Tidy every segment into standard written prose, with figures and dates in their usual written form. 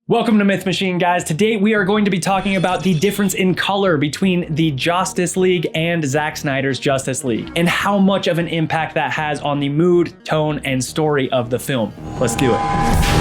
Welcome to MythMachine, guys. Today we are going to be talking about the difference in color between the Justice League and Zack Snyder's Justice League, and how much of an impact that has on the mood, tone, and story of the film. Let's do it.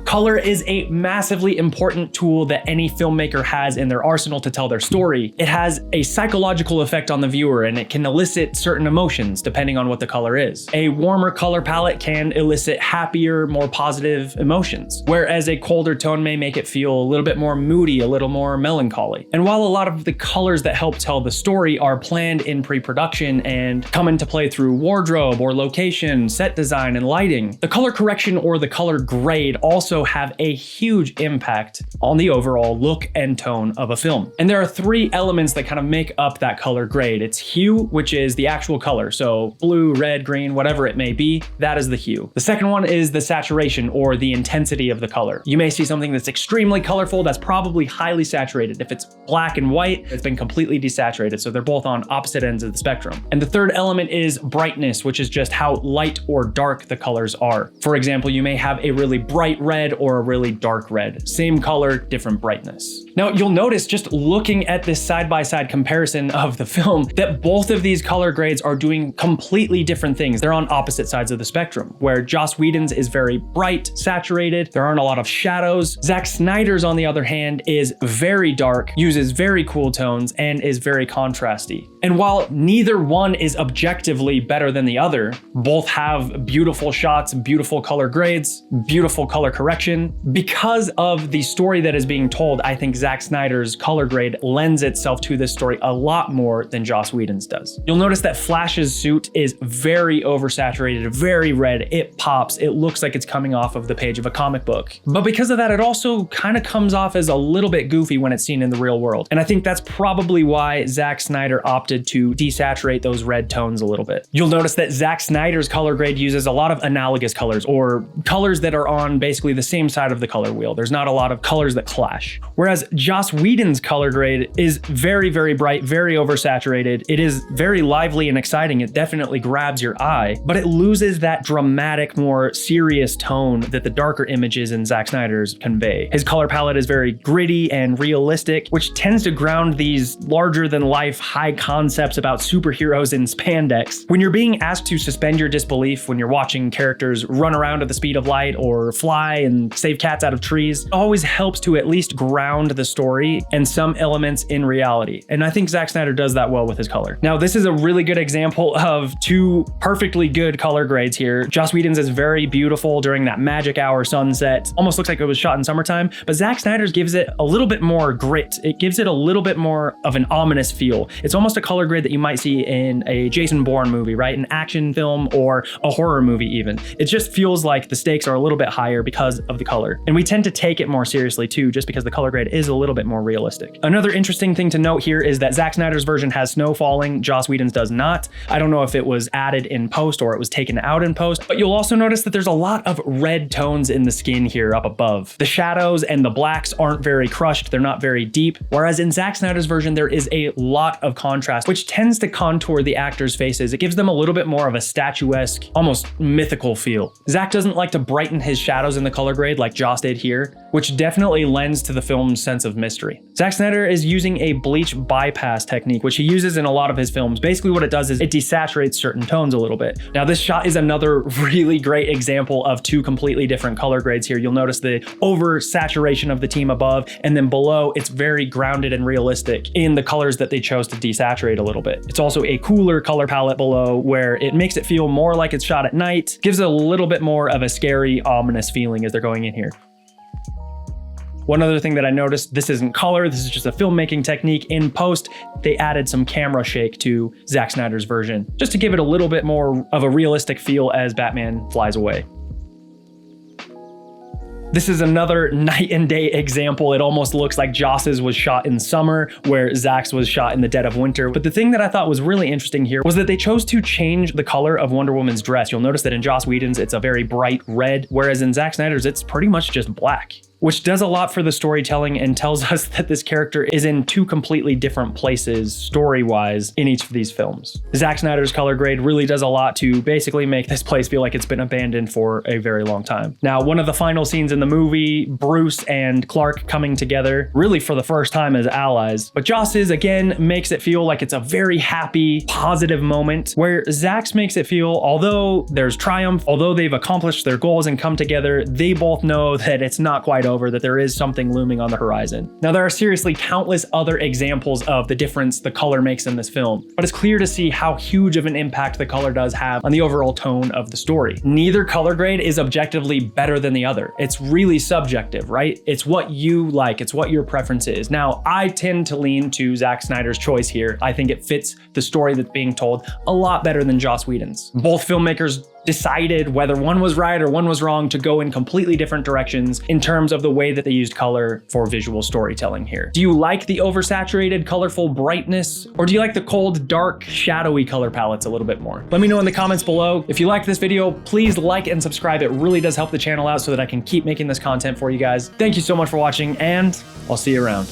Color is a massively important tool that any filmmaker has in their arsenal to tell their story. It has a psychological effect on the viewer, and it can elicit certain emotions depending on what the color is. A warmer color palette can elicit happier, more positive emotions, whereas a colder tone may make it feel a little bit more moody, a little more melancholy. And while a lot of the colors that help tell the story are planned in pre-production and come into play through wardrobe or location, set design, and lighting, the color correction or the color grade also have a huge impact on the overall look and tone of a film. And there are three elements that kind of make up that color grade. It's hue, which is the actual color. So blue, red, green, whatever it may be, that is the hue. The second one is the saturation or the intensity of the color. You may see something that's extremely colorful, that's probably highly saturated. If it's black and white, it's been completely desaturated. So they're both on opposite ends of the spectrum. And the third element is brightness, which is just how light or dark the colors are. For example, you may have a really bright red or a really dark red. Same color, different brightness. Now, you'll notice just looking at this side-by-side comparison of the film that both of these color grades are doing completely different things. They're on opposite sides of the spectrum, where Joss Whedon's is very bright, saturated, there aren't a lot of shadows. Zack Snyder's, on the other hand, is very dark, uses very cool tones, and is very contrasty. And while neither one is objectively better than the other, both have beautiful shots, beautiful color grades, beautiful color correction. Because of the story that is being told, I think Zack Snyder's color grade lends itself to this story a lot more than Joss Whedon's does. You'll notice that Flash's suit is very oversaturated, very red. It pops. It looks like it's coming off of the page of a comic book. But because of that, it also kind of comes off as a little bit goofy when it's seen in the real world. And I think that's probably why Zack Snyder opted to desaturate those red tones a little bit. You'll notice that Zack Snyder's color grade uses a lot of analogous colors, or colors that are on basically the same side of the color wheel. There's not a lot of colors that clash. Whereas Joss Whedon's color grade is very, very bright, very oversaturated. It is very lively and exciting. It definitely grabs your eye, but it loses that dramatic, more serious tone that the darker images in Zack Snyder's convey. His color palette is very gritty and realistic, which tends to ground these larger than life high concepts about superheroes in spandex. When you're being asked to suspend your disbelief when you're watching characters run around at the speed of light or fly and save cats out of trees, it always helps to at least ground the story and some elements in reality. And I think Zack Snyder does that well with his color. Now, this is a really good example of two perfectly good color grades here. Joss Whedon's is very beautiful during that magic hour sunset. Almost looks like it was shot in summertime, but Zack Snyder's gives it a little bit more grit. It gives it a little bit more of an ominous feel. It's almost a color grade that you might see in a Jason Bourne movie, right? An action film or a horror movie even. It just feels like the stakes are a little bit higher because of the color. And we tend to take it more seriously too, just because the color grade is a little bit more realistic. Another interesting thing to note here is that Zack Snyder's version has snow falling, Joss Whedon's does not. I don't know if it was added in post or it was taken out in post, but you'll also notice that there's a lot of red tones in the skin here up above. The shadows and the blacks aren't very crushed, they're not very deep, whereas in Zack Snyder's version there is a lot of contrast, which tends to contour the actors' faces. It gives them a little bit more of a statuesque, almost mythical feel. Zack doesn't like to brighten his shadows in the color grade like Joss did here, which definitely lends to the film's sense of mystery. Zack Snyder is using a bleach bypass technique, which he uses in a lot of his films. Basically what it does is it desaturates certain tones a little bit. Now this shot is another really great example of two completely different color grades here. You'll notice the oversaturation of the team above, and then below it's very grounded and realistic in the colors that they chose to desaturate a little bit. It's also a cooler color palette below where it makes it feel more like it's shot at night, gives it a little bit more of a scary, ominous feeling as they're going in here. One other thing that I noticed, this isn't color, this is just a filmmaking technique. In post, they added some camera shake to Zack Snyder's version, just to give it a little bit more of a realistic feel as Batman flies away. This is another night and day example. It almost looks like Joss's was shot in summer, where Zack's was shot in the dead of winter. But the thing that I thought was really interesting here was that they chose to change the color of Wonder Woman's dress. You'll notice that in Joss Whedon's, it's a very bright red, whereas in Zack Snyder's, it's pretty much just black. which does a lot for the storytelling and tells us that this character is in two completely different places story-wise in each of these films. Zack Snyder's color grade really does a lot to basically make this place feel like it's been abandoned for a very long time. Now, one of the final scenes in the movie, Bruce and Clark coming together, really for the first time as allies, but Joss's again makes it feel like it's a very happy, positive moment, where Zack's makes it feel, although there's triumph, although they've accomplished their goals and come together, they both know that it's not quite over, that there is something looming on the horizon. Now, there are seriously countless other examples of the difference the color makes in this film, but it's clear to see how huge of an impact the color does have on the overall tone of the story. Neither color grade is objectively better than the other. It's really subjective, right? It's what you like, it's what your preference is. Now, I tend to lean to Zack Snyder's choice here. I think it fits the story that's being told a lot better than Joss Whedon's. Both filmmakers decided whether one was right or one was wrong to go in completely different directions in terms of the way that they used color for visual storytelling here. Do you like the oversaturated, colorful brightness, or do you like the cold, dark, shadowy color palettes a little bit more? Let me know in the comments below. If you liked this video, please like and subscribe. It really does help the channel out so that I can keep making this content for you guys. Thank you so much for watching, and I'll see you around.